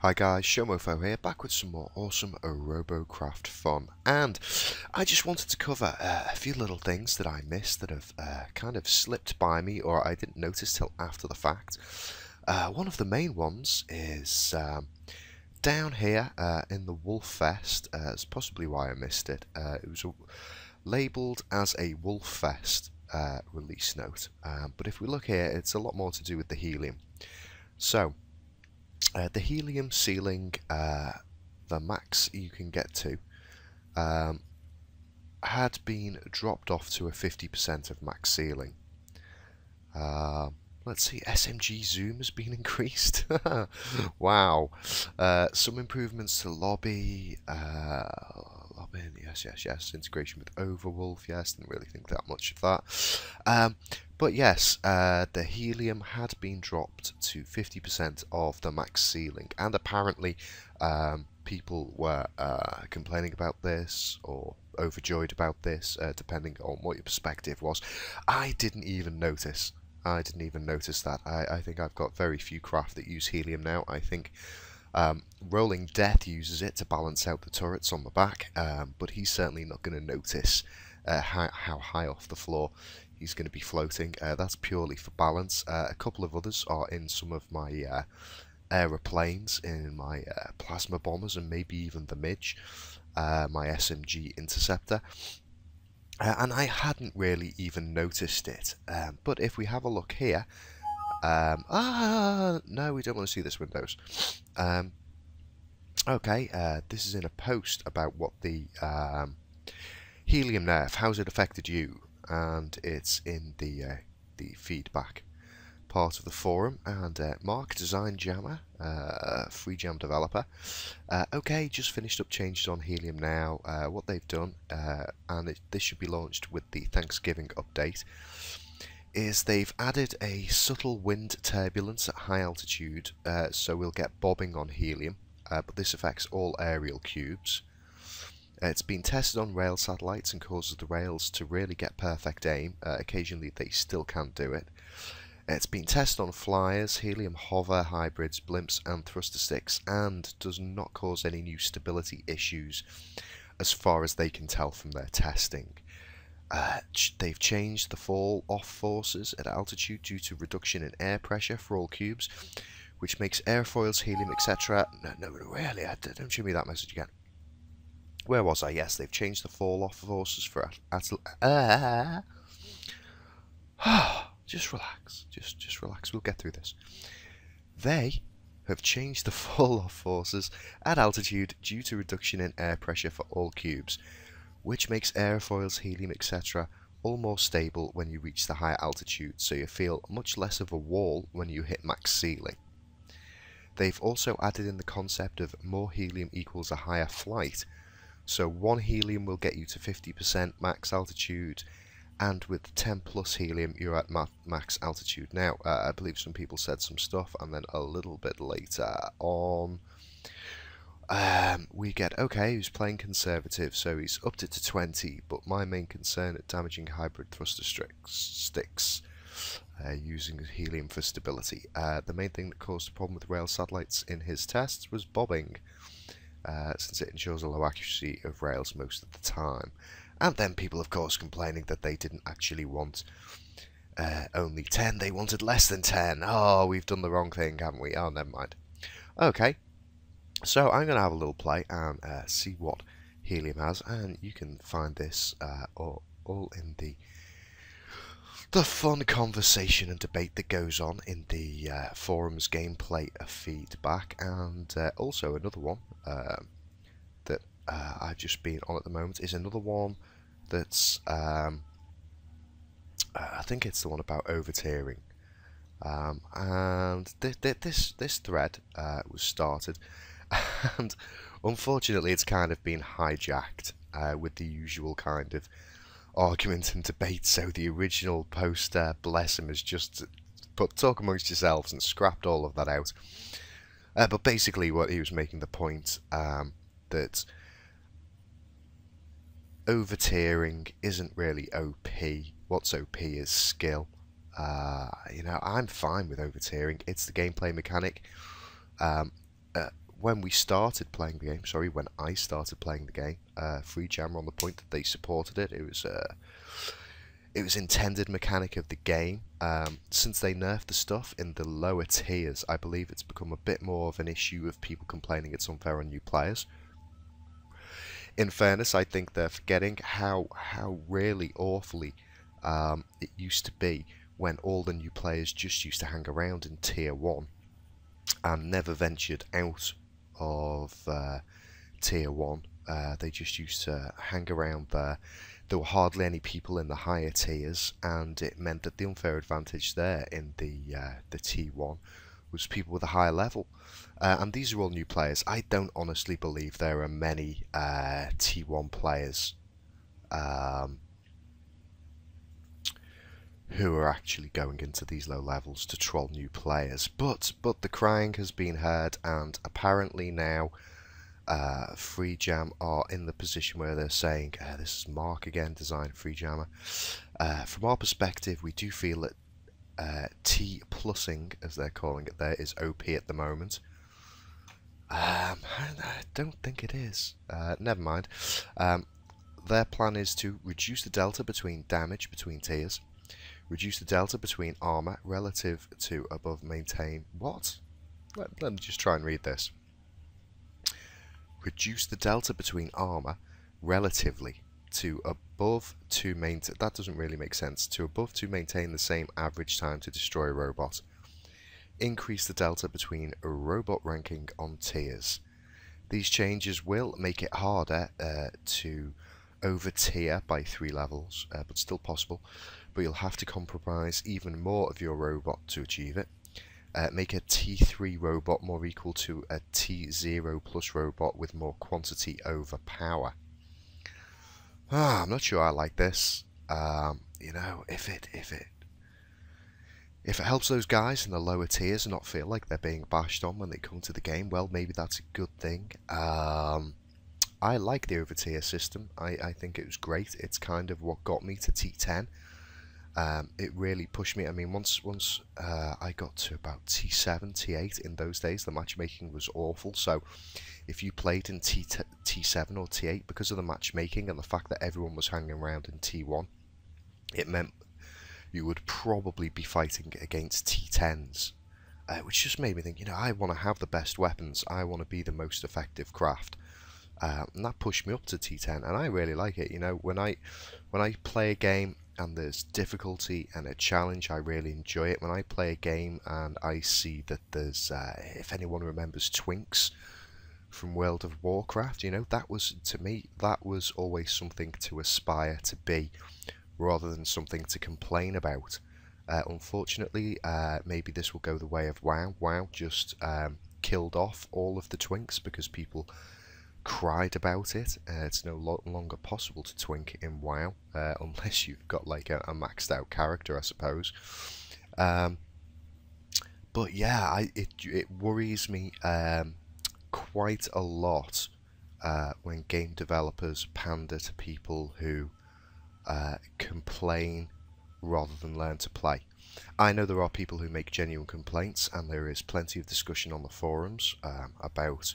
Hi guys, Showmofo here, back with some more awesome Robocraft fun. And I just wanted to cover a few little things that I missed that have kind of slipped by me or I didn't notice till after the fact. One of the main ones is down here in the Wolf Fest. It's possibly why I missed it. It was labelled as a Wolf Fest release note. But if we look here, it's a lot more to do with the Helium. So, the Helium ceiling, the max you can get to, had been dropped off to a 50% of max ceiling. Let's see, SMG zoom has been increased. Wow. Some improvements to lobby, lobbying, yes. Integration with Overwolf, yes, didn't really think that much of that. But yes, the Helium had been dropped to 50% of the max ceiling, and apparently people were complaining about this or overjoyed about this, depending on what your perspective was. I didn't even notice. That. I think I've got very few craft that use Helium now. I think Rolling Death uses it to balance out the turrets on the back, but he's certainly not going to notice how high off the floor he's going to be floating. That's purely for balance. A couple of others are in some of my aeroplanes, in my plasma bombers, and maybe even the Midge, my SMG Interceptor. And I hadn't really even noticed it. But if we have a look here, no, we don't want to see this Windows. Okay, this is in a post about what the Helium nerf, how's it affected you, and it's in the feedback part of the forum. And Mark, Design Jammer, free jam developer. Okay, just finished up changes on Helium now. What they've done, and this should be launched with the Thanksgiving update, is they've added a subtle wind turbulence at high altitude, so we'll get bobbing on Helium, but this affects all aerial cubes. It's been tested on rail satellites and causes the rails to really get perfect aim. Occasionally they still can't do it. It's been tested on flyers, Helium hover, hybrids, blimps and thruster sticks, and does not cause any new stability issues as far as they can tell from their testing. They've changed the fall off forces at altitude due to reduction in air pressure for all cubes, which makes airfoils, Helium, etc. No, really, don't show me that message again. Where was I? Yes, they've changed the fall off forces for just relax, just relax, we'll get through this. They have changed the fall-off forces at altitude due to reduction in air pressure for all cubes, which makes airfoils, Helium, etc. all more stable when you reach the higher altitude, so you feel much less of a wall when you hit max ceiling. They've also added in the concept of more Helium equals a higher flight, so 1 Helium will get you to 50% max altitude, and with 10 plus Helium you're at max altitude. Now, I believe some people said some stuff, and then a little bit later on we get, okay, he's playing conservative, so he's upped it to 20, but my main concern at damaging hybrid thruster sticks using Helium for stability. The main thing that caused a problem with rail satellites in his tests was bobbing, since it ensures a low accuracy of rails most of the time. And then people, of course, complaining that they didn't actually want only 10, they wanted less than 10. Oh, we've done the wrong thing, haven't we? Oh, never mind. Okay, so I'm going to have a little play and see what Helium has, and you can find this all in the fun conversation and debate that goes on in the forums gameplay feedback, and also another one that I've just been on at the moment is another one that's I think it's the one about overtiering, and this thread was started, and unfortunately it's kind of been hijacked with the usual kind of argument and debate. So the original poster, bless him, has just put talk amongst yourselves and scrapped all of that out. But basically what he was making the point that overtiering isn't really OP. What's OP is skill. You know, I'm fine with overtiering. It's the gameplay mechanic. when we started playing the game, sorry, when I started playing the game, Free Jam were on the point that they supported it. It was intended mechanic of the game. Since they nerfed the stuff in the lower tiers, I believe it's become a bit more of an issue of people complaining it's unfair on new players. In fairness, I think they're forgetting how really awfully it used to be when all the new players just used to hang around in tier 1 and never ventured out of tier 1. They just used to hang around there. There were hardly any people in the higher tiers, and it meant that the unfair advantage there in the T1 was people with a higher level. And these are all new players. I don't honestly believe there are many T1 players who are actually going into these low levels to troll new players. But the crying has been heard, and apparently now Free Jam are in the position where they're saying, this is Mark again, design Free Jammer. From our perspective, we do feel that T+ing, as they're calling it there, is OP at the moment. I don't think it is. Never mind. Their plan is to reduce the delta between damage between tiers, reduce the delta between armor relative to above maintain. What? Let me just try and read this. Reduce the delta between armor relatively to above to maintain. That doesn't really make sense. To above to maintain the same average time to destroy a robot. Increase the delta between a robot ranking on tiers. These changes will make it harder to over tier by 3 levels, but still possible. But you'll have to compromise even more of your robot to achieve it. Make a T3 robot more equal to a T0 plus robot with more quantity over power. I'm not sure I like this. You know, if it helps those guys in the lower tiers not feel like they're being bashed on when they come to the game, well, maybe that's a good thing. I like the over tier system. I think it was great. It's kind of what got me to T10. It really pushed me. I mean, once I got to about T7, T8 in those days, the matchmaking was awful. So if you played in T7 or T8, because of the matchmaking and the fact that everyone was hanging around in T1, it meant you would probably be fighting against T10s, which just made me think, you know, I want to have the best weapons. I want to be the most effective craft. And that pushed me up to T10, and I really like it. You know, when I play a game and there's difficulty and a challenge, I really enjoy it. When I play a game and I see that there's, if anyone remembers Twinks from World of Warcraft, you know, that was, to me, that was always something to aspire to be, rather than something to complain about. Unfortunately, maybe this will go the way of WoW. WoW just killed off all of the Twinks because people cried about it. It's no longer possible to twink in WoW, unless you've got like a maxed out character, I suppose. But yeah, it worries me quite a lot when game developers pander to people who complain rather than learn to play. I know there are people who make genuine complaints, and there is plenty of discussion on the forums about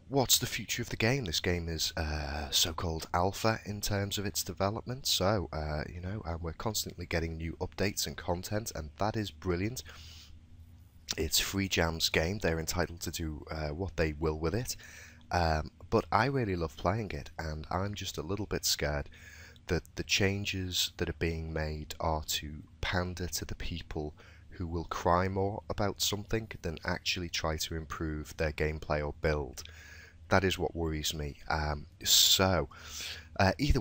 what's the future of the game. This game is so-called alpha in terms of its development, so you know, and we're constantly getting new updates and content, and that is brilliant. It's Free Jam's game. They're entitled to do what they will with it, but I really love playing it, and I'm just a little bit scared that the changes that are being made are to pander to the people who will cry more about something than actually try to improve their gameplay or build. That is what worries me. Either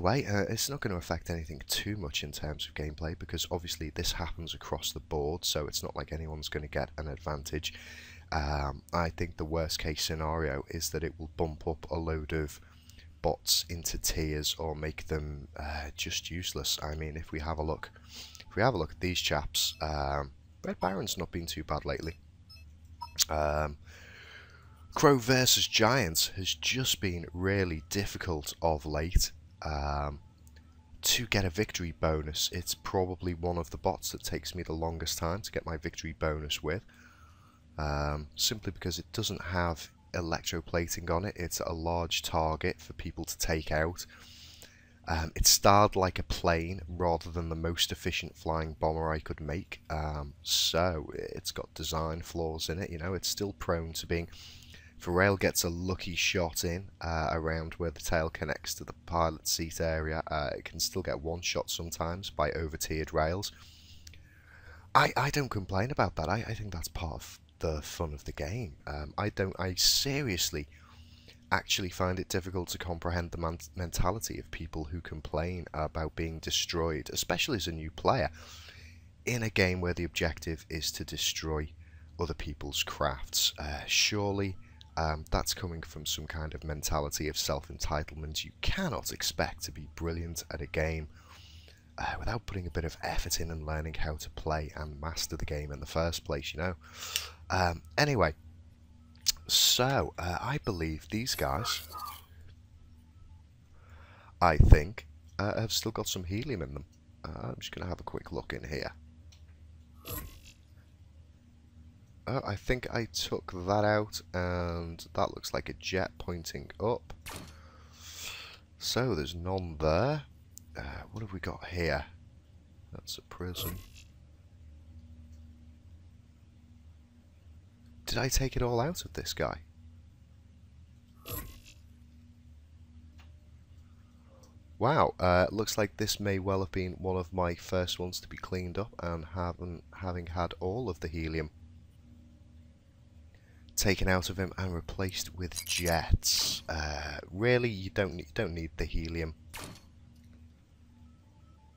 way, it's not going to affect anything too much in terms of gameplay, because obviously this happens across the board, so it's not like anyone's going to get an advantage. I think the worst case scenario is that it will bump up a load of bots into tiers or make them just useless. I mean, if we have a look at these chaps, Red Baron's not been too bad lately. Crow versus Giants has just been really difficult of late. To get a victory bonus, it's probably one of the bots that takes me the longest time to get my victory bonus with. simply because it doesn't have electroplating on it. It's a large target for people to take out. It's styled like a plane rather than the most efficient flying bomber I could make, so it's got design flaws in it. You know, it's still prone to being, if a rail gets a lucky shot in around where the tail connects to the pilot seat area, it can still get one shot sometimes by over-tiered rails. I don't complain about that. I think that's part of the fun of the game. I seriously actually find it difficult to comprehend the mentality of people who complain about being destroyed, especially as a new player, in a game where the objective is to destroy other people's crafts. Surely that's coming from some kind of mentality of self-entitlement. You cannot expect to be brilliant at a game without putting a bit of effort in and learning how to play and master the game in the first place, you know. Anyway, so I believe these guys, I think, have still got some helium in them. I'm just going to have a quick look in here. Oh, I think I took that out, and that looks like a jet pointing up. So there's none there. What have we got here? That's a prison. Did I take it all out of this guy? Wow, looks like this may well have been one of my first ones to be cleaned up, and having had all of the helium taken out of him and replaced with jets. Really, you don't need the helium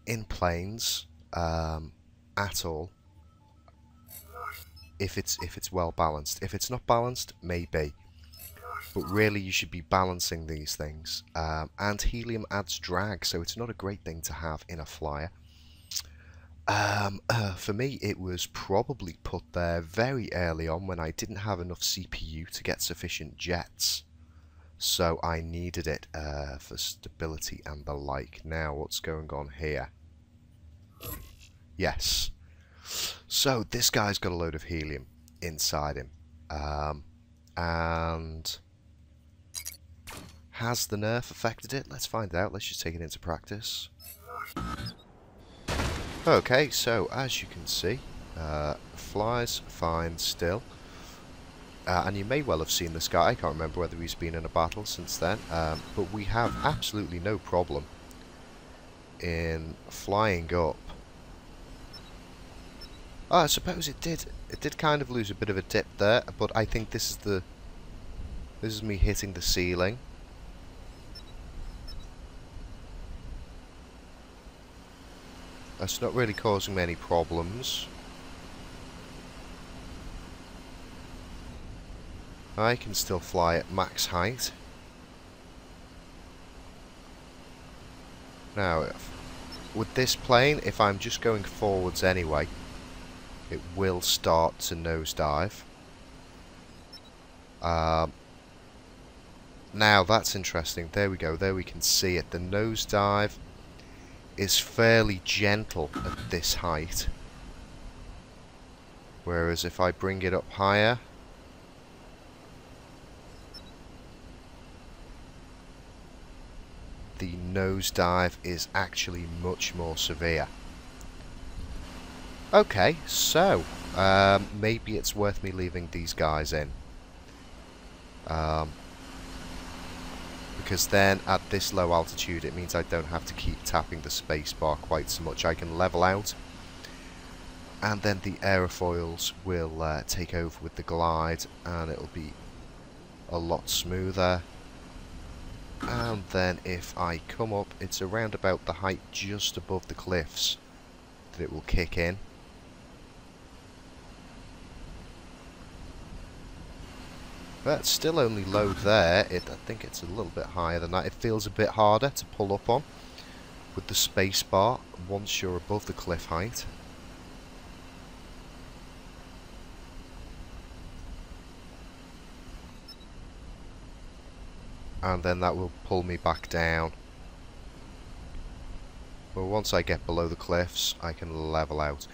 in planes at all. If it's well balanced. If it's not balanced, maybe. But really, you should be balancing these things. And helium adds drag, so it's not a great thing to have in a flyer. For me, it was probably put there very early on when I didn't have enough CPU to get sufficient jets. So I needed it for stability and the like. Now, what's going on here? Yes. So this guy's got a load of helium inside him. And has the nerf affected it? Let's find out. Let's just take it into practice. Okay, so as you can see, flies fine still. And you may well have seen this guy. I can't remember whether he's been in a battle since then. But we have absolutely no problem in flying up. Oh, I suppose it did. It did kind of lose a bit of a dip there, but I think this is me hitting the ceiling. That's not really causing me any problems. I can still fly at max height. Now, with this plane, if I'm just going forwards anyway, it will start to nosedive. Now that's interesting. There we go. There we can see it. The nosedive is fairly gentle at this height. Whereas if I bring it up higher, the nosedive is actually much more severe. Okay, so maybe it's worth me leaving these guys in. Because then at this low altitude it means I don't have to keep tapping the spacebar quite so much. I can level out, and then the aerofoils will take over with the glide, and it'll be a lot smoother. And then if I come up, it's around about the height just above the cliffs that it will kick in. But still only low there. I think it's a little bit higher than that. It feels a bit harder to pull up on with the space bar once you're above the cliff height. And then that will pull me back down. Well, once I get below the cliffs, I can level out.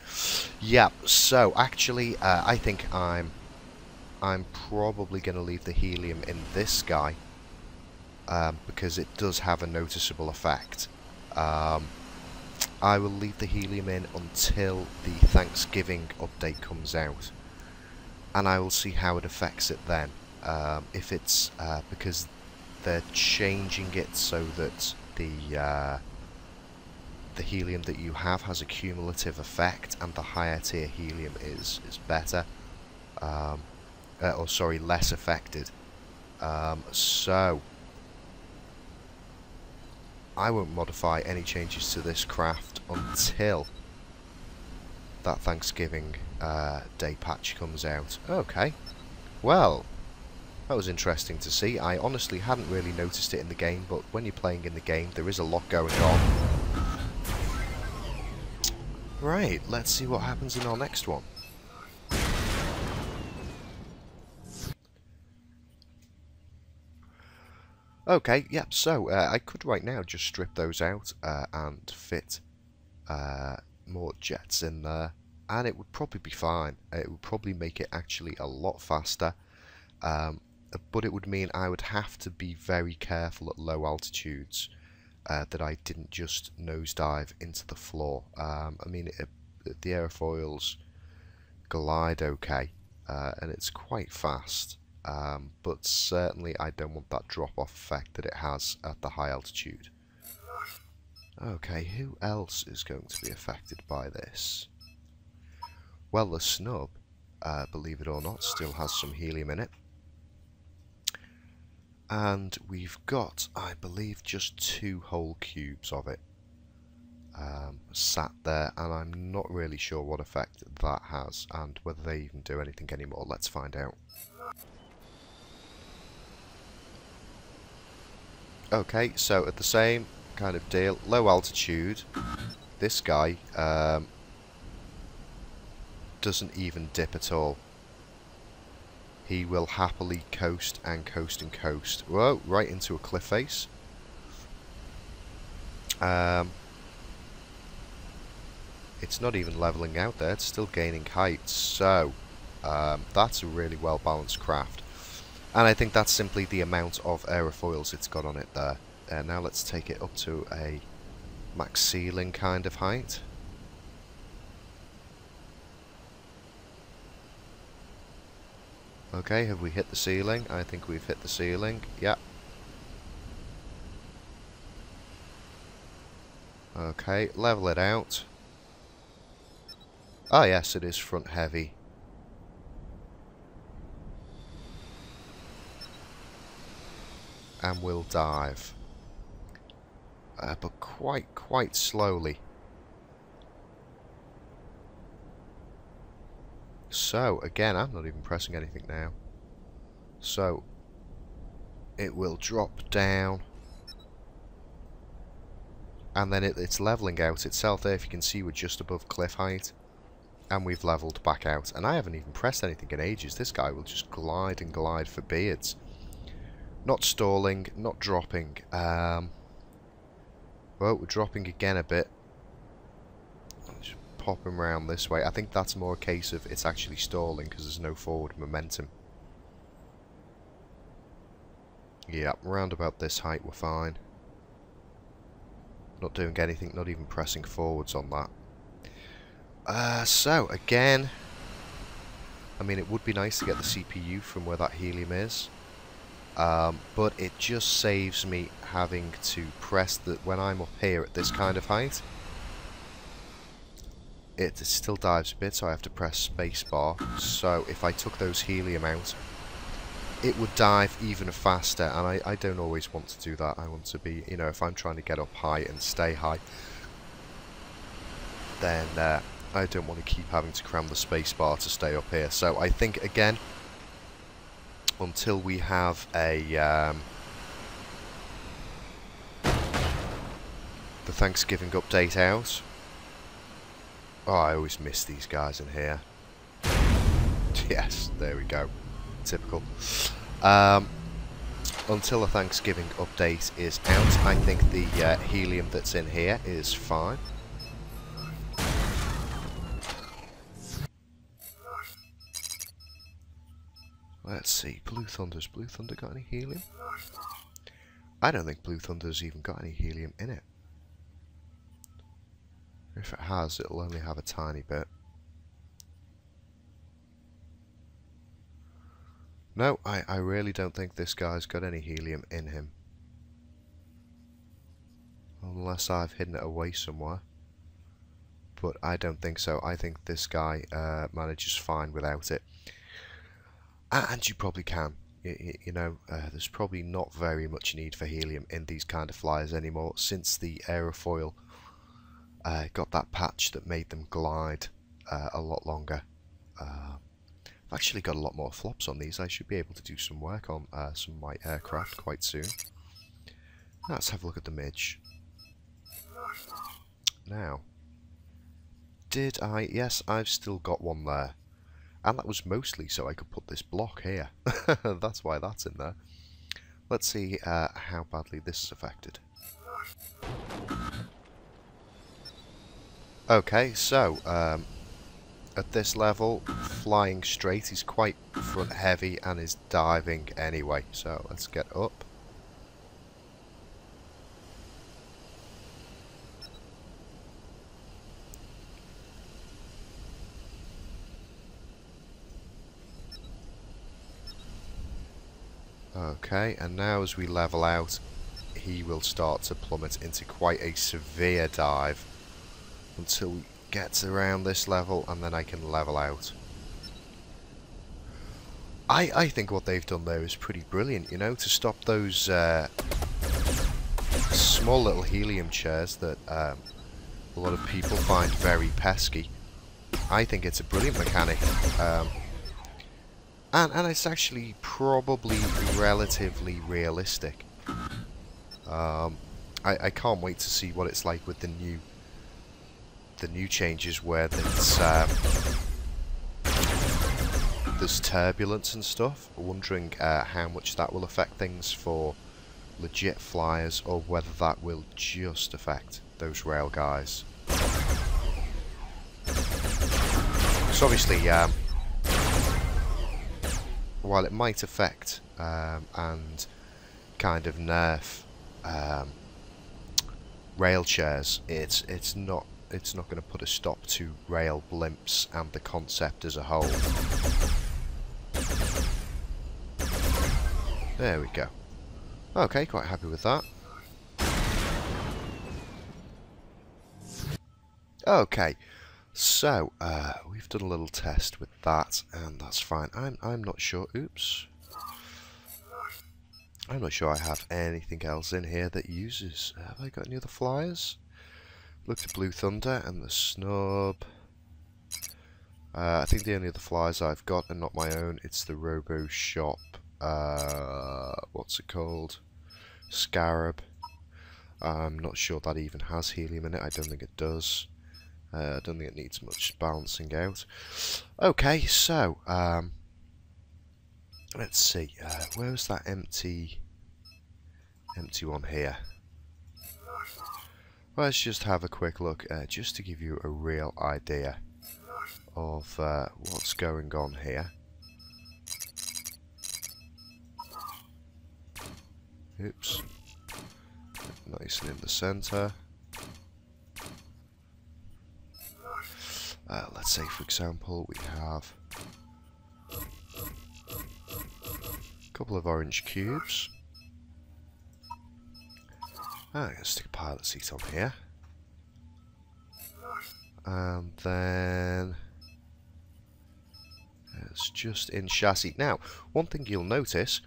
Yeah, so actually, I think I'm I'm probably going to leave the helium in this guy, because it does have a noticeable effect. I will leave the helium in until the Thanksgiving update comes out, and I will see how it affects it then. If it's because they're changing it so that the helium that you have has a cumulative effect, and the higher tier helium is better, or sorry, less affected. So I won't modify any changes to this craft until that Thanksgiving Day patch comes out. Okay, well, that was interesting to see. I honestly hadn't really noticed it in the game, but when you're playing in the game, there is a lot going on. Right, let's see what happens in our next one. Okay, yep, so I could right now just strip those out and fit more jets in there, and it would probably be fine. It would probably make it actually a lot faster, but it would mean I would have to be very careful at low altitudes, that I didn't just nosedive into the floor. I mean, the airfoils glide okay, and it's quite fast. But certainly I don't want that drop-off effect that it has at the high altitude. Okay, who else is going to be affected by this? Well, the snub, believe it or not, still has some helium in it. And we've got, I believe, just 2 whole cubes of it sat there, and I'm not really sure what effect that has and whether they even do anything anymore. Let's find out. Okay, so at the same kind of deal, low altitude, this guy doesn't even dip at all. He will happily coast and coast and coast. Whoa, right into a cliff face. It's not even leveling out there, it's still gaining height, so that's a really well balanced craft. And I think that's simply the amount of aerofoils it's got on it there. Now let's take it up to a max ceiling kind of height. Okay, have we hit the ceiling? I think we've hit the ceiling. Yep. Okay, level it out. Ah yes, it is front heavy. And we'll dive. But quite slowly. So, again, I'm not even pressing anything now. So, it will drop down. And then it's levelling out itself there. If you can see, we're just above cliff height. And we've levelled back out. And I haven't even pressed anything in ages. This guy will just glide and glide for beards. Not stalling, not dropping. Well, we're dropping again a bit. Just pop him around this way. I think that's more a case of it's actually stalling because there's no forward momentum. Yeah, round about this height we're fine. Not doing anything, not even pressing forwards on that. So, again, I mean, it would be nice to get the CPU from where that helium is. But it just saves me having to press that when I'm up here at this kind of height. It still dives a bit, so I have to press spacebar. So if I took those helium out, it would dive even faster, and I don't always want to do that. I want to be, you know, if I'm trying to get up high and stay high, then I don't want to keep having to cram the spacebar to stay up here. So I think, again, until we have a the Thanksgiving update out. Oh, I always miss these guys in here. Yes, there we go. Typical. Until the Thanksgiving update is out, I think the helium that's in here is fine. Let's see, Blue Thunder's Blue Thunder got any helium? I don't think Blue Thunder's even got any helium in it. If it has, it'll only have a tiny bit. No, I really don't think this guy's got any helium in him. Unless I've hidden it away somewhere. But I don't think so. I think this guy manages fine without it. And you probably can. You know, there's probably not very much need for helium in these kind of flyers anymore, since the aerofoil got that patch that made them glide a lot longer. I've actually got a lot more flops on these. I should be able to do some work on some of my aircraft quite soon. Let's have a look at the midge. Now, did I? Yes, I've still got one there. And that was mostly so I could put this block here. That's why that's in there. Let's see how badly this is affected. Okay, so at this level, flying straight is quite front heavy and is diving anyway. So let's get up. Okay, and now as we level out, he will start to plummet into quite a severe dive until we get around this level, and then I can level out. I think what they've done there is pretty brilliant, you know, to stop those small little helium chairs that a lot of people find very pesky. I think it's a brilliant mechanic. And it's actually probably relatively realistic. I can't wait to see what it's like with the new changes where there's turbulence and stuff. Wondering how much that will affect things for legit flyers, or whether that will just affect those rail guys. So obviously, while it might affect and kind of nerf rail chairs, it's not going to put a stop to rail blimps and the concept as a whole. There we go. Okay, quite happy with that. Okay, so we've done a little test with that, and that's fine. I'm not sure. Oops. I'm not sure I have anything else in here that uses. Have I got any other flyers? Looked at Blue Thunder and the Snub. I think the only other flyers I've got are not my own. It's the Robo Shop. What's it called? Scarab. I'm not sure that even has helium in it. I don't think it does. I don't think it needs much balancing out. Okay, so let's see. Where was that empty one here? Let's just have a quick look, just to give you a real idea of what's going on here. Oops. Nice and in the centre. Let's say, for example, we have a couple of orange cubes. I'm going to stick a pilot seat on here. And then it's just in chassis. Now, one thing you'll notice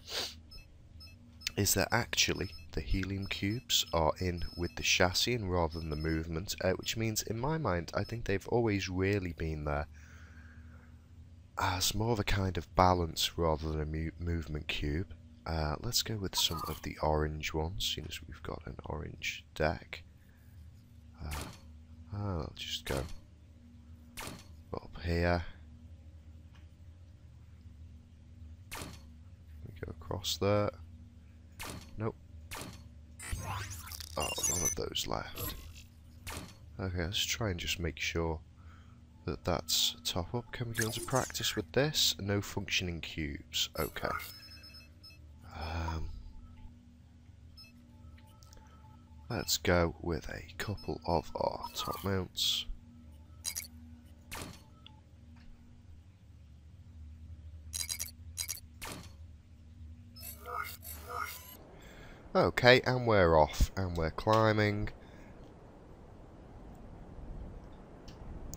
is that actually the helium cubes are in with the chassis and rather than the movement, which means, in my mind, I think they've always really been there as more of a kind of balance rather than a movement cube. Let's go with some of the orange ones, seeing as we've got an orange deck. I'll just go up here. We go across there. Nope. Oh, none of those left. Okay, let's try and just make sure that's top up. Can we go into practice with this? No functioning cubes. Okay. Let's go with a couple of our top mounts. Okay, and we're off, and we're climbing.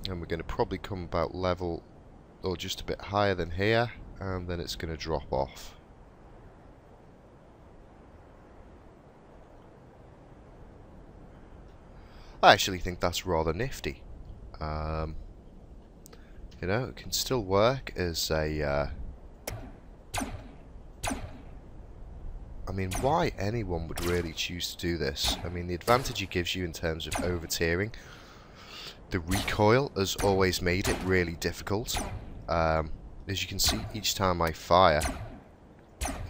And we're going to probably come about level, or just a bit higher than here, and then it's going to drop off. I actually think that's rather nifty. You know, it can still work as a... I mean, why anyone would really choose to do this? I mean, the advantage it gives you in terms of overtiering, the recoil has always made it really difficult. As you can see, each time I fire,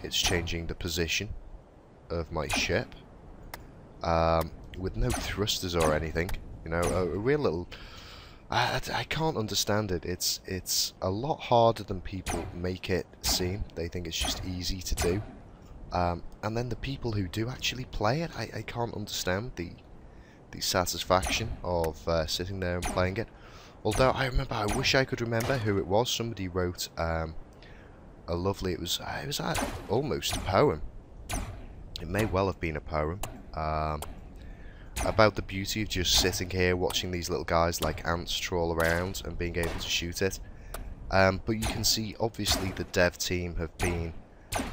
it's changing the position of my ship. With no thrusters or anything, you know, a real little... I can't understand it. It's a lot harder than people make it seem. They think it's just easy to do. And then the people who do actually play it, I can't understand the satisfaction of sitting there and playing it. Although I wish I could remember who it was. Somebody wrote a lovely, it was almost a poem. It may well have been a poem. About the beauty of just sitting here watching these little guys like ants trawl around and being able to shoot it. But you can see, obviously, the dev team have been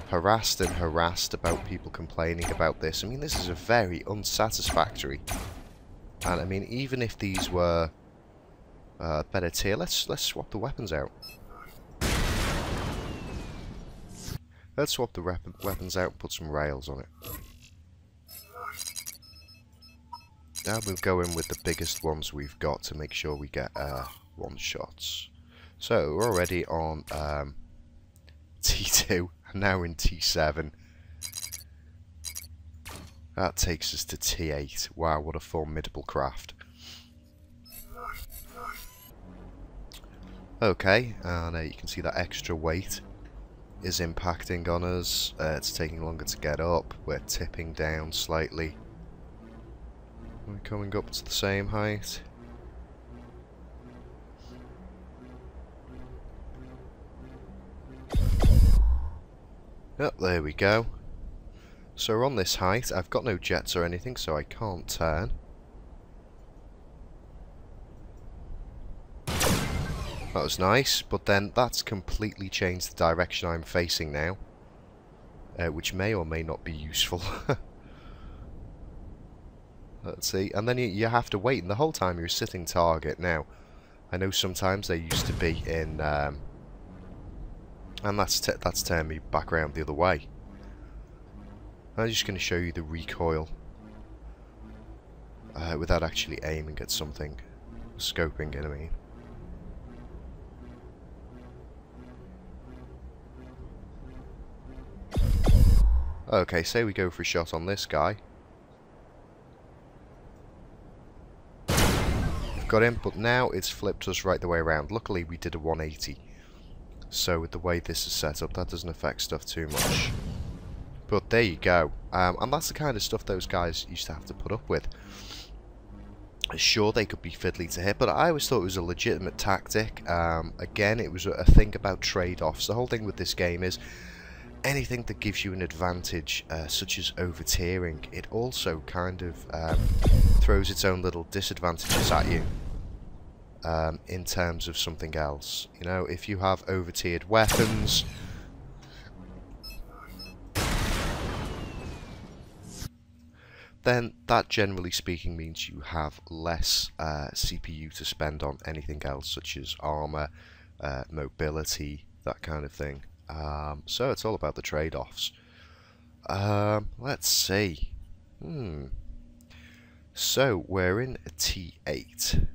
harassed and harassed about people complaining about this. I mean, this is a very unsatisfactory. And I mean, even if these were better tier, let's swap the weapons out. Let's swap the weapons out and put some rails on it. Now we'll go in with the biggest ones we've got to make sure we get one shots. So we're already on T2, and now in T7. That takes us to T8. Wow, what a formidable craft. Okay, and you can see that extra weight is impacting on us. It's taking longer to get up. We're tipping down slightly. We're coming up to the same height. Yep, there we go. So we're on this height. I've got no jets or anything, so I can't turn. That was nice, but then that's completely changed the direction I'm facing now. Which may or may not be useful. Let's see, and then you have to wait, and the whole time you're a sitting target. Now, I know sometimes they used to be in, and that's turned me back around the other way. I'm just going to show you the recoil without actually aiming at something, scoping, I mean. Okay, say we go for a shot on this guy. Got him, but now it's flipped us right the way around. Luckily we did a 180, so with the way this is set up, that doesn't affect stuff too much. But there you go, and that's the kind of stuff those guys used to have to put up with. Sure, they could be fiddly to hit, but I always thought it was a legitimate tactic. Again, it was a thing about trade-offs. The whole thing with this game is anything that gives you an advantage, such as overtiering, it also kind of throws its own little disadvantages at you in terms of something else. You know, if you have overtiered weapons, then that generally speaking means you have less CPU to spend on anything else, such as armor, mobility, that kind of thing. So it's all about the trade-offs. Let's see. So we're in a T8.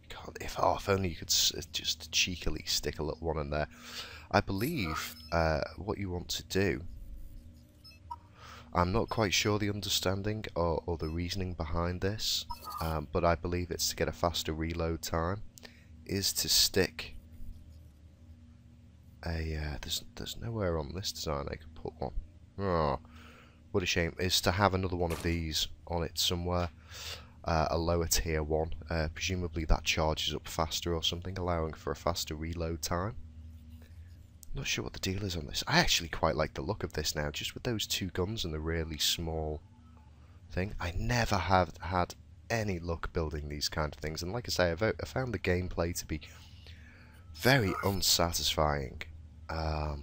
God, if only you could just cheekily stick a little one in there. I believe what you want to do, I'm not quite sure the understanding or the reasoning behind this, but I believe it's to get a faster reload time is to stick a... there's nowhere on this design I could put one. Oh, what a shame. Is to have another one of these on it somewhere. A lower tier one. Presumably that charges up faster or something, allowing for a faster reload time. Not sure what the deal is on this. I actually quite like the look of this now, just with those two guns and the really small thing. I never have had any luck building these kind of things, and like I say, I found the gameplay to be very unsatisfying. Well,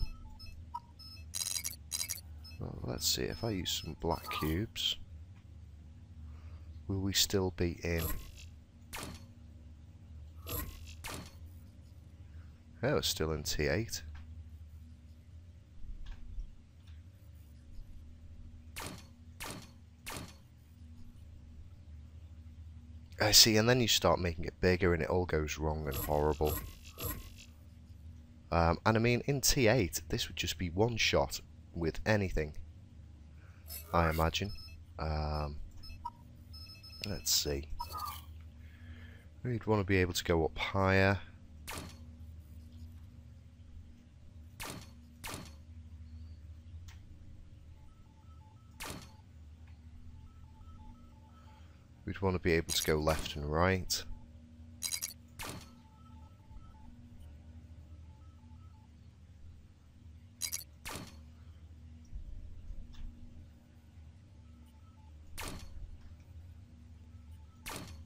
let's see, if I use some black cubes, will we still be in? Oh, it's still in T8. I see, and then you start making it bigger and it all goes wrong and horrible. And I mean, in T8, this would just be one shot with anything, I imagine. Let's see. We'd want to be able to go up higher. We'd want to be able to go left and right.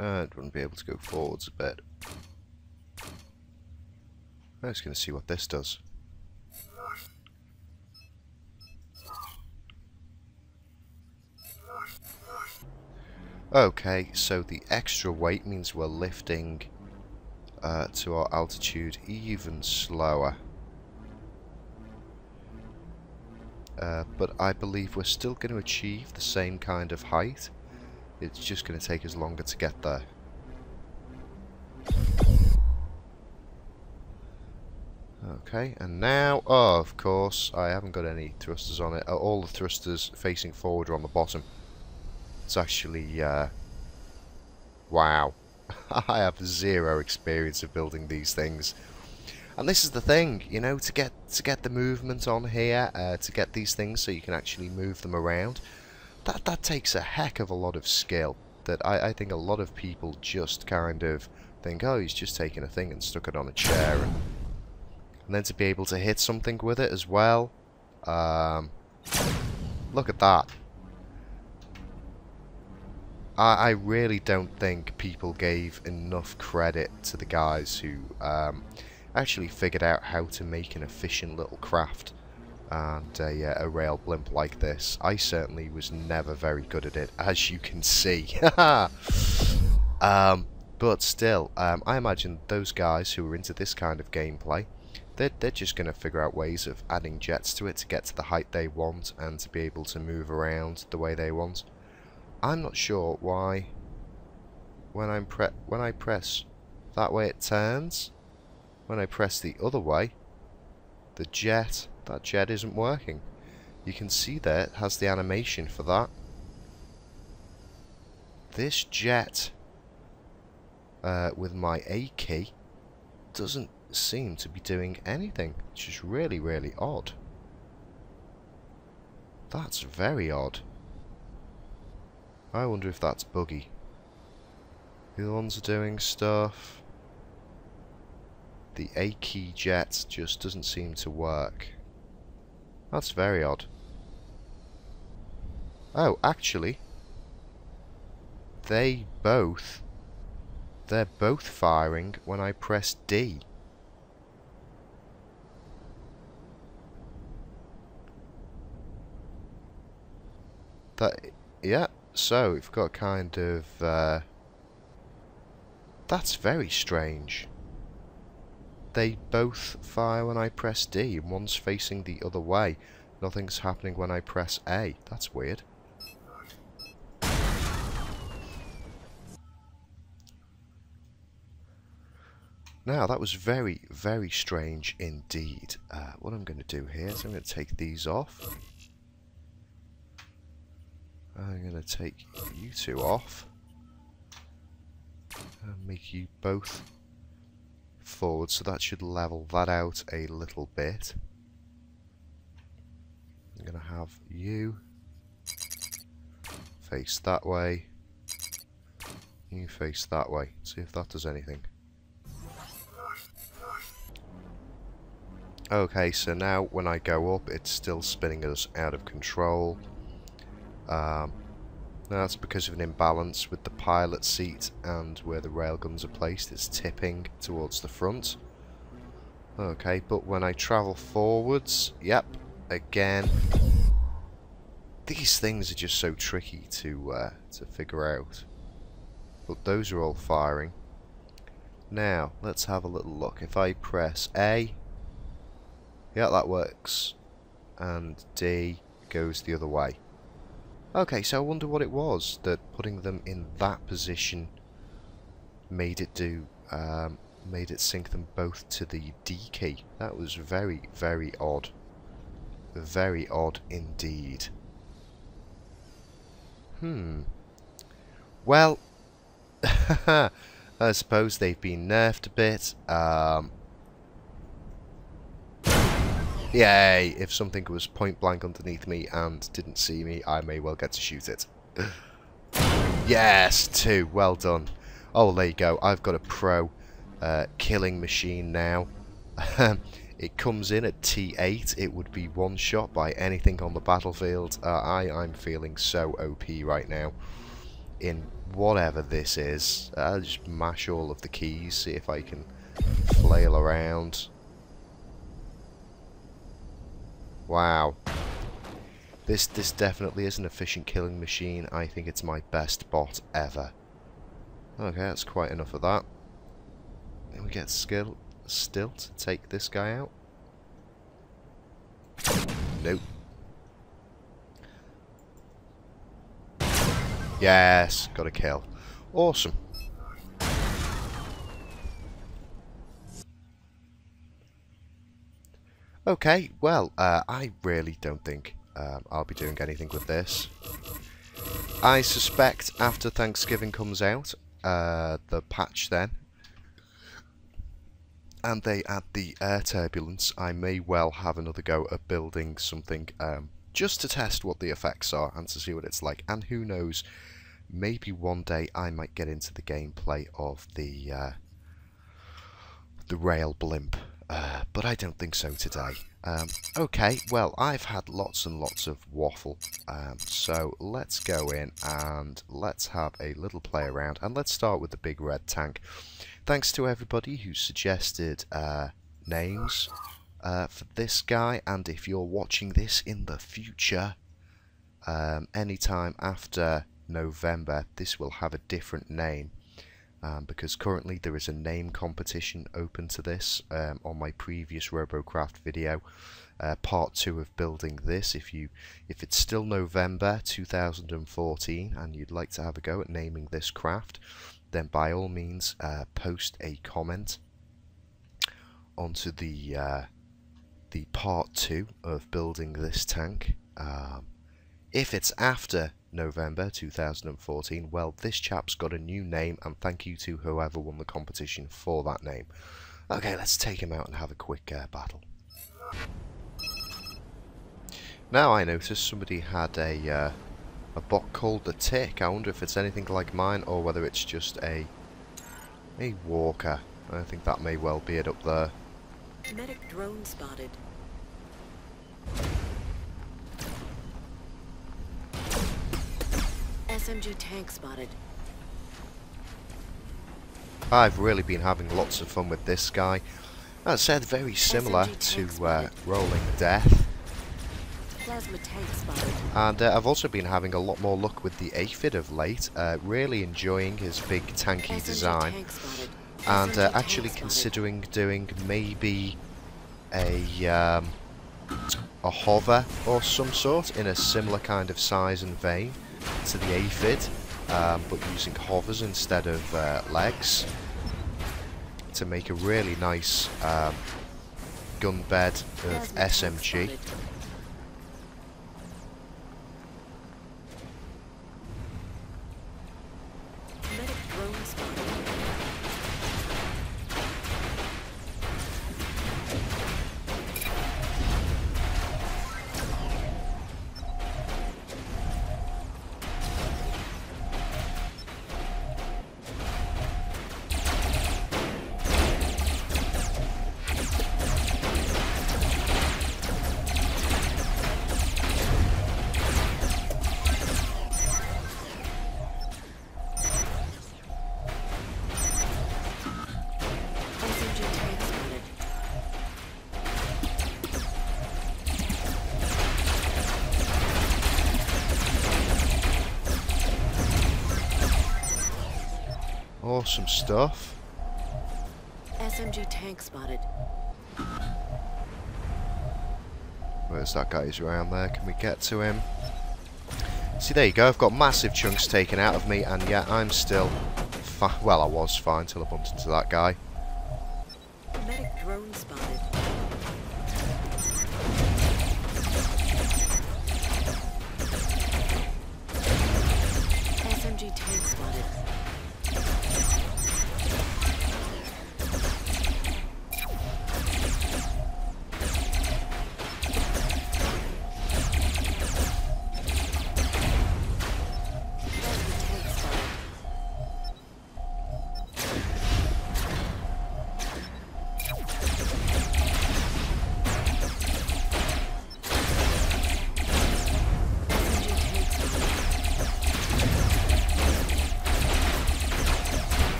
I'd want to be able to go forwards a bit. I'm just going to see what this does. Okay, so the extra weight means we're lifting to our altitude even slower. But I believe we're still going to achieve the same kind of height. It's just going to take us longer to get there. Okay, and now, oh, of course, I haven't got any thrusters on it. All the thrusters facing forward are on the bottom. It's actually, wow. I have zero experience of building these things. And this is the thing, you know, to get the movement on here, to get these things so you can actually move them around, that takes a heck of a lot of skill that I think a lot of people just kind of think, oh, he's just taken a thing and stuck it on a chair, and then to be able to hit something with it as well. Look at that. I really don't think people gave enough credit to the guys who actually figured out how to make an efficient little craft and a rail blimp like this. I certainly was never very good at it, as you can see. But still, I imagine those guys who are into this kind of gameplay, they're just going to figure out ways of adding jets to it to get to the height they want and to be able to move around the way they want. I'm not sure why when I press that way it turns. When I press the other way, that jet isn't working. You can see there it has the animation for that. This jet with my A key doesn't seem to be doing anything, which is really, really odd. That's very odd. I wonder if that's buggy. The other ones are doing stuff. The A key jet just doesn't seem to work. That's very odd. Oh, actually, they're both firing when I press D. Yeah, so we've got kind of, that's very strange. They both fire when I press D, and one's facing the other way. Nothing's happening when I press A. That's weird. Now, that was very, very strange indeed. What I'm going to do here is I'm going to take these off. I'm going to take you two off. And make you both forward, so that should level that out a little bit. I'm going to have you face that way, you face that way. See if that does anything. Okay, so now when I go up, it's still spinning us out of control. That's because of an imbalance with the pilot seat and where the railguns are placed. It's tipping towards the front. Okay, but when I travel forwards, yep, again. These things are just so tricky to figure out. But those are all firing. Now, let's have a little look. If I press A, yeah, that works. And D goes the other way. Okay, so I wonder what it was that putting them in that position made it do, made it sync them both to the D key. That was very, very odd. Very odd indeed. Well, I suppose they've been nerfed a bit. Yay! If something was point blank underneath me and didn't see me, I may well get to shoot it. Yes, 2. Well done. Oh, there you go. I've got a pro killing machine now. It comes in at T8. It would be one shot by anything on the battlefield. I'm feeling so OP right now. In whatever this is. I'll just mash all of the keys, see if I can flail around. Wow. This definitely is an efficient killing machine. I think it's my best bot ever. Okay, that's quite enough of that. And we get still to take this guy out. Nope. Yes, got a kill. Awesome. Okay, well, I really don't think I'll be doing anything with this. I suspect after Thanksgiving comes out, the patch then, and they add the air turbulence, I may well have another go at building something just to test what the effects are and to see what it's like. And who knows, maybe one day I might get into the gameplay of the rail blimp. But I don't think so today. Okay, well, I've had lots and lots of waffle, so let's go in and let's have a little play around, and let's start with the big red tank. Thanks to everybody who suggested names for this guy, and if you're watching this in the future, anytime after November, this will have a different name. Because currently there is a name competition open to this on my previous Robocraft video, part 2 of building this. If it's still November 2014 and you'd like to have a go at naming this craft, then by all means post a comment onto the part 2 of building this tank. If it's after November 2014, well, this chap's got a new name, and thank you to whoever won the competition for that name. Okay, let's take him out and have a quick battle. Now I noticed somebody had a bot called the Tick. I wonder if it's anything like mine or whether it's just a walker. I think that may well be it up there. Medic drone spotted. SMG Tank spotted. I've really been having lots of fun with this guy. As I said, very similar to Rolling Death. Plasma tank spotted. And I've also been having a lot more luck with the aphid of late. Really enjoying his big tanky design. And actually considering doing maybe a hover or some sort in a similar kind of size and vein to the aphid, but using hovers instead of legs to make a really nice gun bed of SMG. Awesome stuff. SMG tank spotted. Where's that guy? He's around there. Can we get to him? See, there you go. I've got massive chunks taken out of me, and yet I'm still well, I was fine till I bumped into that guy. Medic drone spotted. SMG tank spotted.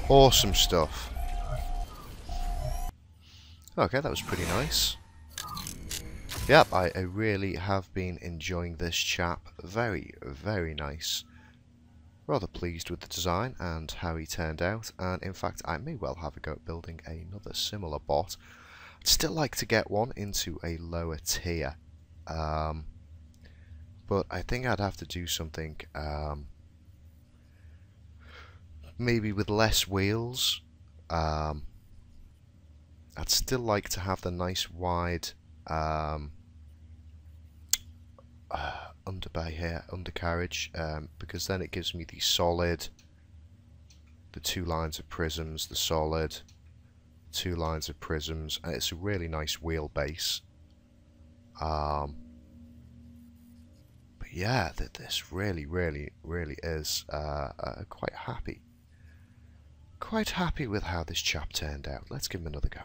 Awesome stuff. Okay, that was pretty nice. Yep, I really have been enjoying this chap. Very, very nice. Rather pleased with the design and how he turned out. And in fact, I may well have a go at building another similar bot. I'd still like to get one into a lower tier. But I think I'd have to do something... maybe with less wheels. I'd still like to have the nice wide underbay here, undercarriage, because then it gives me the solid, the 2 lines of prisms, the solid, 2 lines of prisms, and it's a really nice wheelbase. But yeah, this really is quite happy. Quite happy with how this chap turned out. Let's give him another go.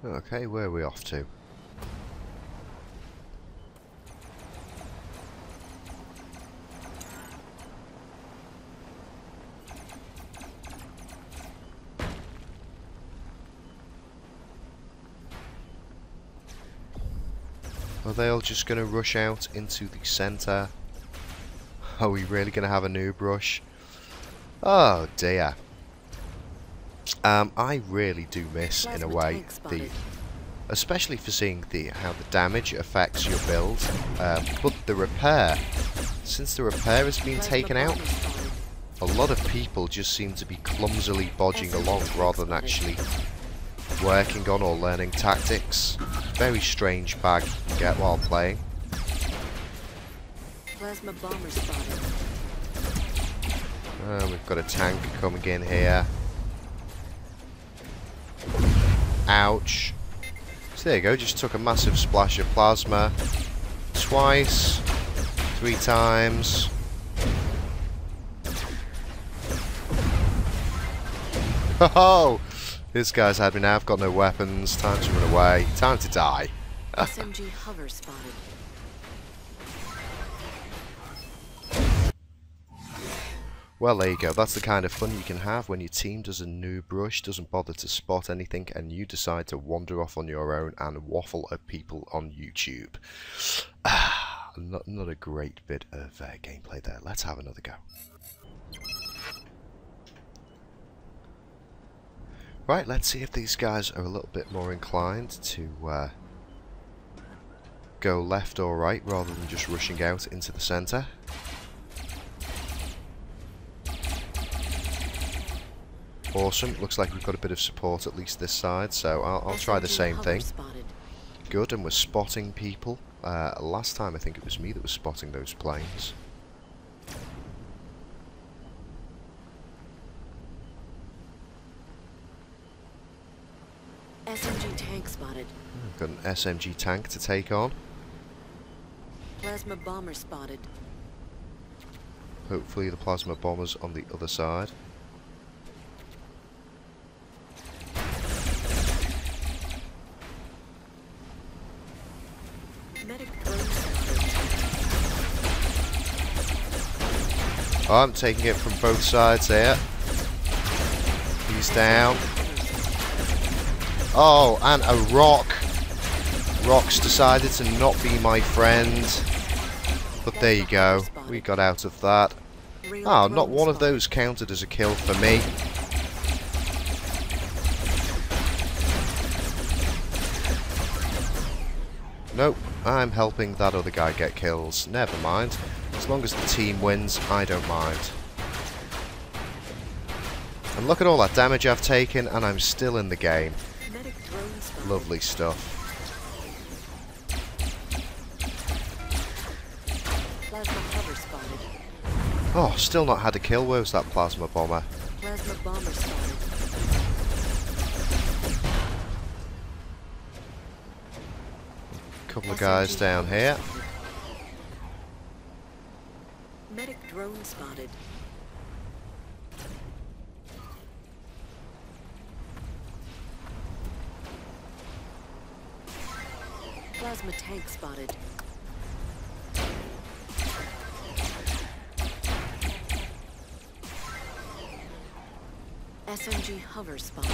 Okay, where are we off to? Are they all just going to rush out into the centre? Are we really going to have a noob rush? Oh dear. I really do miss, in a way, especially for seeing how the damage affects your build, but the repair. Since the repair has been taken out, a lot of people just seem to be clumsily bodging along rather than actually working on or learning tactics. Very strange bag you can get while playing. Plasma bomber spotted. We've got a tank coming in here. Ouch. So there you go, just took a massive splash of plasma. Twice. 3 times. Oh! This guy's had me now, I've got no weapons. Time to run away. Time to die. SMG hover spotted. Well, there you go. That's the kind of fun you can have when your team does a noob rush, doesn't bother to spot anything, and you decide to wander off on your own and waffle at people on YouTube. Not a great bit of gameplay there. Let's have another go. Right, let's see if these guys are a little bit more inclined to go left or right rather than just rushing out into the centre. Awesome, looks like we've got a bit of support at least this side, so I'll try the same thing. Good, and we're spotting people. Last time I think it was me that was spotting those planes. SMG tank spotted. Got an SMG tank to take on. Plasma bomber spotted. Hopefully the plasma bomber's on the other side. Medic drone spotted. Oh, I'm taking it from both sides here. He's down. Oh, and a rock. Rocks decided to not be my friend. But there you go. We got out of that. Ah, not one of those counted as a kill for me. Nope, I'm helping that other guy get kills. Never mind. As long as the team wins, I don't mind. And look at all that damage I've taken, and I'm still in the game. Lovely stuff. Oh, still not had a kill. Where was that plasma bomber? Plasma bomber spotted. Couple of guys down here. Medic drone spotted. Plasma tank spotted. SMG hover spotted.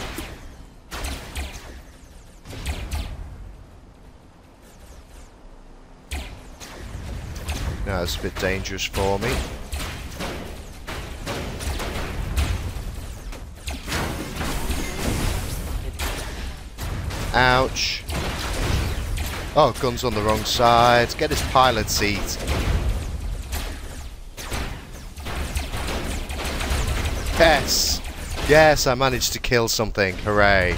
Now it's a bit dangerous for me. Ouch. Oh, gun's on the wrong side. Get his pilot seat. Yes! Yes, I managed to kill something. Hooray.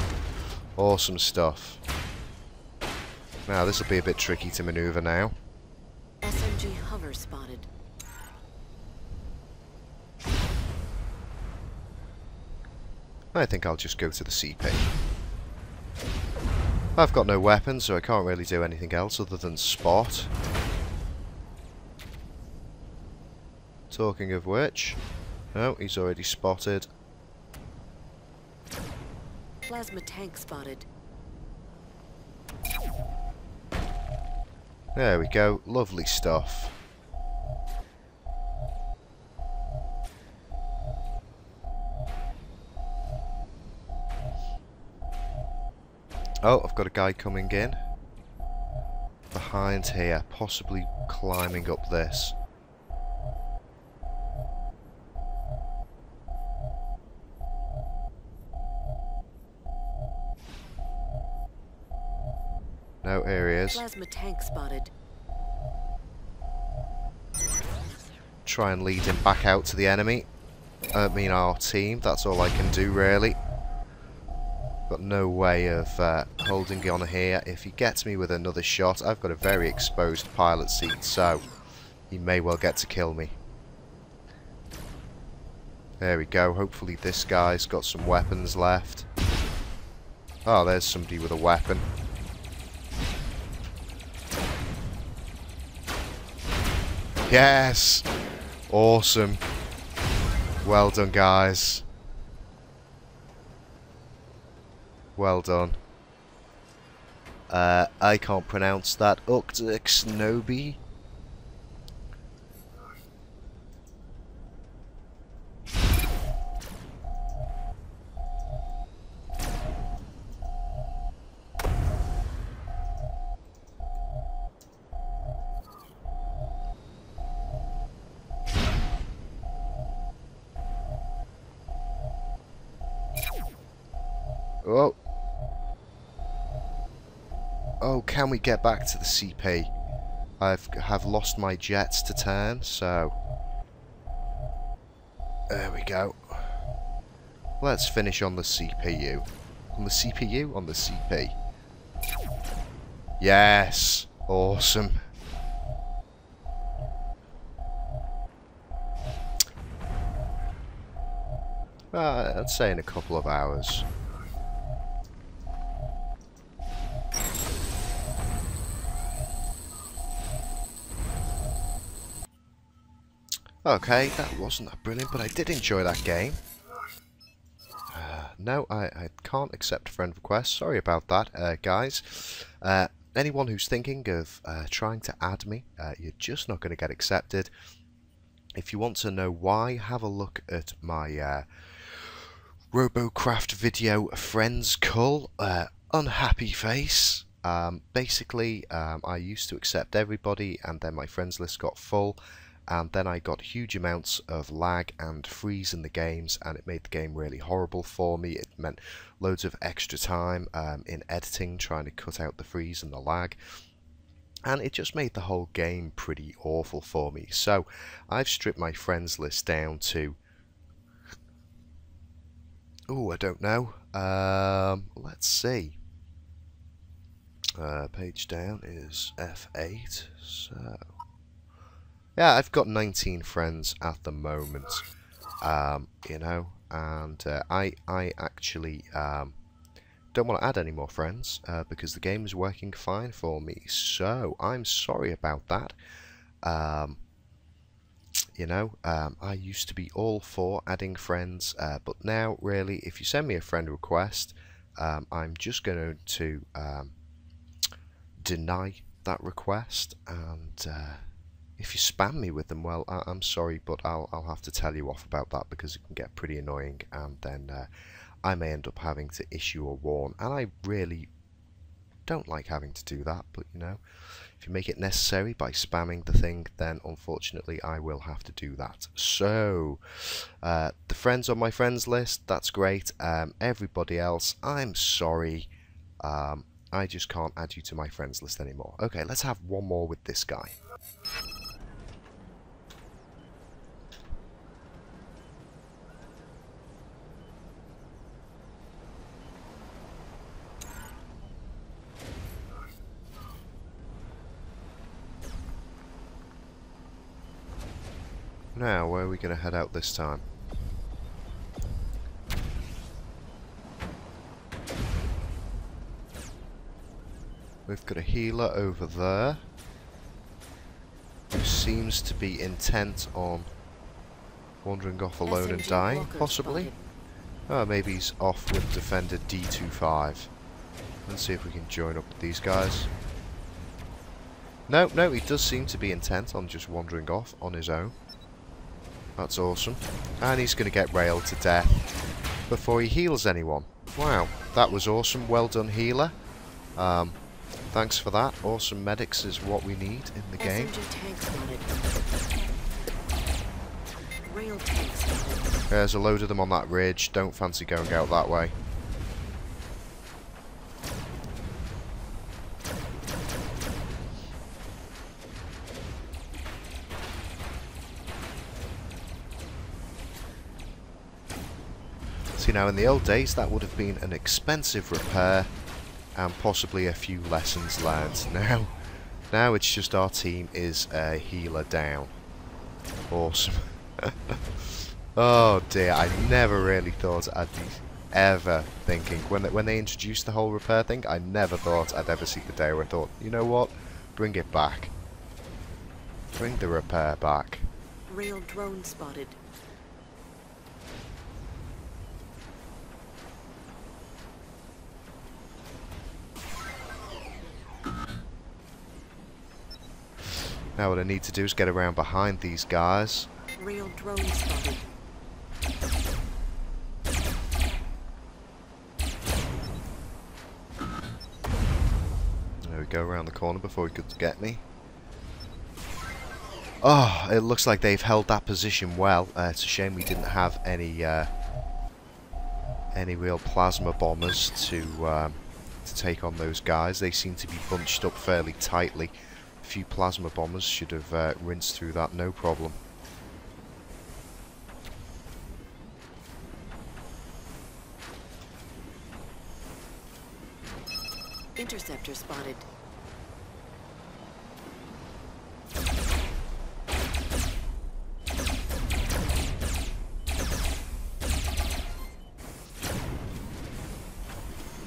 Awesome stuff. Now, this will be a bit tricky to maneuver now. SMG hover spotted. I think I'll just go to the CP. I've got no weapons, so I can't really do anything else other than spot. Talking of which... Oh, he's already spotted. Plasma tank spotted. There we go. Lovely stuff. Oh, I've got a guy coming in. Behind here, possibly climbing up this. No, here he is. Plasma tank spotted. Try and lead him back out to the enemy. I mean our team, that's all I can do really. Got no way of holding on here. If he gets me with another shot, I've got a very exposed pilot seat, so he may well get to kill me. There we go. Hopefully this guy's got some weapons left. Oh, there's somebody with a weapon. Yes! Awesome. Well done, guys. Well done. I can't pronounce that. Uktxnobi. Oh. Oh, can we get back to the CP? I have lost my jets to turn, so... There we go. Let's finish on the CPU. On the CPU? On the CP. Yes! Awesome. I'd say in a couple of hours. Okay, that wasn't that brilliant, but I did enjoy that game. No, I can't accept friend requests. Sorry about that, guys. Anyone who's thinking of trying to add me, you're just not going to get accepted. If you want to know why, have a look at my Robocraft video, Friends Cull. Unhappy face. Basically, I used to accept everybody, and then my friends list got full, and then I got huge amounts of lag and freeze in the games, and it made the game really horrible for me. It meant loads of extra time in editing, trying to cut out the freeze and the lag, and it just made the whole game pretty awful for me. So I've stripped my friends list down to, oh, I don't know, let's see. Page down is F8, so yeah, I've got 19 friends at the moment, you know, and I actually don't want to add any more friends because the game is working fine for me, so I'm sorry about that. You know, I used to be all for adding friends, but now really, if you send me a friend request, I'm just going to deny that request, and if you spam me with them, well, I'm sorry, but I'll have to tell you off about that because it can get pretty annoying, and then I may end up having to issue a warn, and I really don't like having to do that, but you know, if you make it necessary by spamming the thing, then unfortunately I will have to do that. So the friends on my friends list, that's great. Everybody else, I'm sorry, I just can't add you to my friends list anymore. Okay, let's have one more with this guy. Now, where are we going to head out this time? We've got a healer over there who seems to be intent on wandering off alone and dying, possibly. Oh, maybe he's off with defender D25. Let's see if we can join up with these guys. No, he does seem to be intent on just wandering off on his own. That's awesome. And he's going to get railed to death before he heals anyone. Wow, that was awesome. Well done, healer. Thanks for that. Awesome medics is what we need in the game. SMG tank spotted. Rail tank spotted. There's a load of them on that ridge. Don't fancy going out that way. See, now in the old days that would have been an expensive repair and possibly a few lessons learned. Now it's just our team is a healer down. Awesome. Oh dear, I never really thought I'd be ever thinking when they introduced the whole repair thing. I never thought I'd ever see the day where I thought, you know what, bring it back. Bring the repair back. Rail drone spotted. Now what I need to do is get around behind these guys. Rail drone spotted. There we go, around the corner before he could get me. Oh, it looks like they've held that position well. It's a shame we didn't have any real plasma bombers to take on those guys. They seem to be bunched up fairly tightly. A few plasma bombers should have rinsed through that, no problem. Interceptor spotted.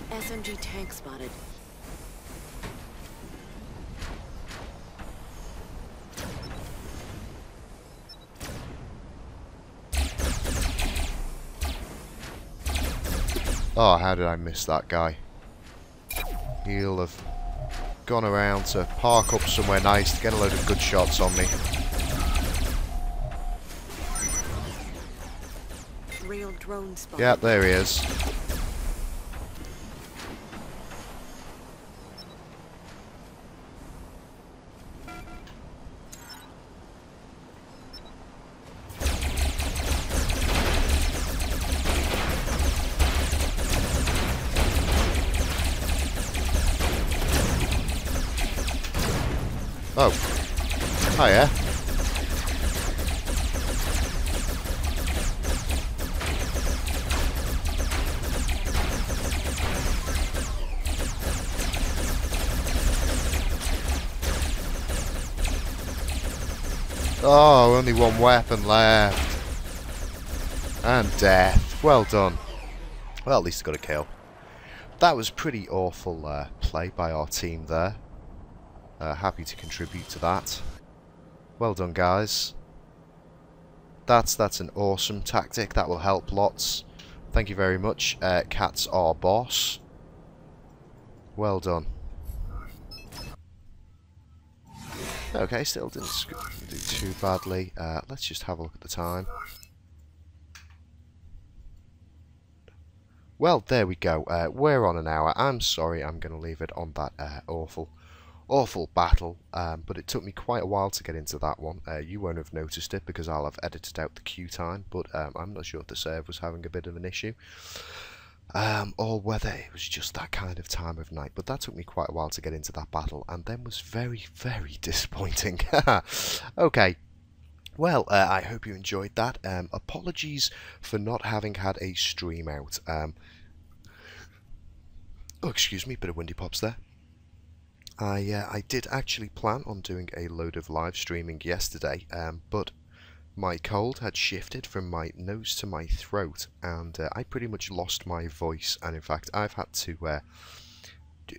SMG tank spotted. Oh, how did I miss that guy? He'll have gone around to park up somewhere nice to get a load of good shots on me. Rail drone spotted. Yeah, there he is. Oh. Oh yeah. Oh, only one weapon left. And death. Well done. Well, at least I got a kill. That was pretty awful play by our team there. Happy to contribute to that. Well done, guys. That's an awesome tactic. That will help lots. Thank you very much. Cat's our boss. Well done. Okay, still didn't do too badly. Let's just have a look at the time. Well, there we go. We're on an hour. I'm sorry, I'm going to leave it on that awful battle, but it took me quite a while to get into that one. You won't have noticed it because I'll have edited out the queue time, but I'm not sure if the server was having a bit of an issue, or whether it was just that kind of time of night, but that took me quite a while to get into that battle, and then was very, very disappointing. Okay. Well, I hope you enjoyed that. Apologies for not having had a stream out. Oh, excuse me, bit of windy pops there. I did actually plan on doing a load of live streaming yesterday, but my cold had shifted from my nose to my throat, and I pretty much lost my voice. And in fact, I've had to,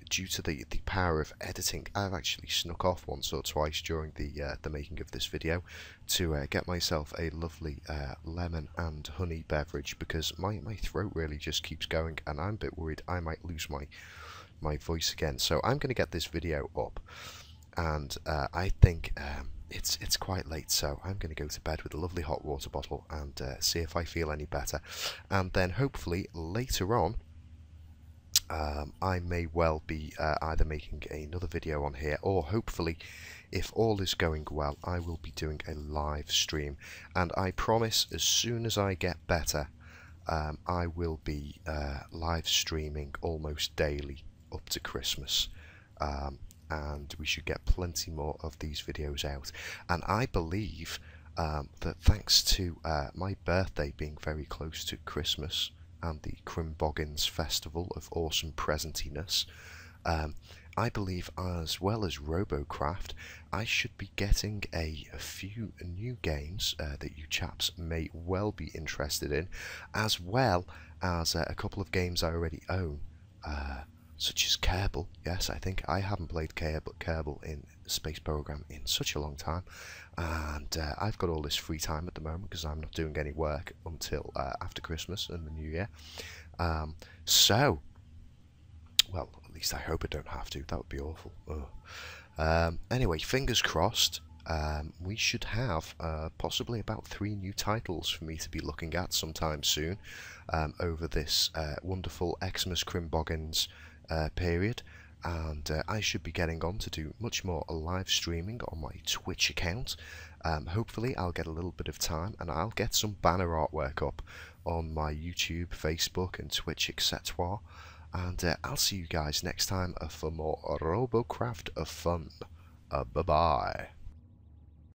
due to the power of editing, I've actually snuck off once or twice during the making of this video to get myself a lovely lemon and honey beverage, because my throat really just keeps going, and I'm a bit worried I might lose my voice again. So I'm going to get this video up, and I think it's quite late, so I'm going to go to bed with a lovely hot water bottle and see if I feel any better, and then hopefully later on I may well be either making another video on here, or hopefully, if all is going well, I will be doing a live stream. And I promise, as soon as I get better, I will be live streaming almost daily up to Christmas. And we should get plenty more of these videos out. And I believe that thanks to my birthday being very close to Christmas, and the Crimboggins Festival of Awesome Presentiness, I believe, as well as Robocraft, I should be getting a few new games that you chaps may well be interested in, as well as a couple of games I already own, such as Kerbal. Yes, I think I haven't played Kerbal in Space Program in such a long time, and I've got all this free time at the moment because I'm not doing any work until after Christmas and the New Year. So, well, at least I hope I don't have to. That would be awful. Anyway, fingers crossed. We should have possibly about 3 new titles for me to be looking at sometime soon over this wonderful Xmas Crimboggins period, and I should be getting on to do much more live streaming on my Twitch account. Hopefully I'll get a little bit of time and I'll get some banner artwork up on my YouTube, Facebook and Twitch, etc. And I'll see you guys next time for more Robocraft of fun. Bye bye.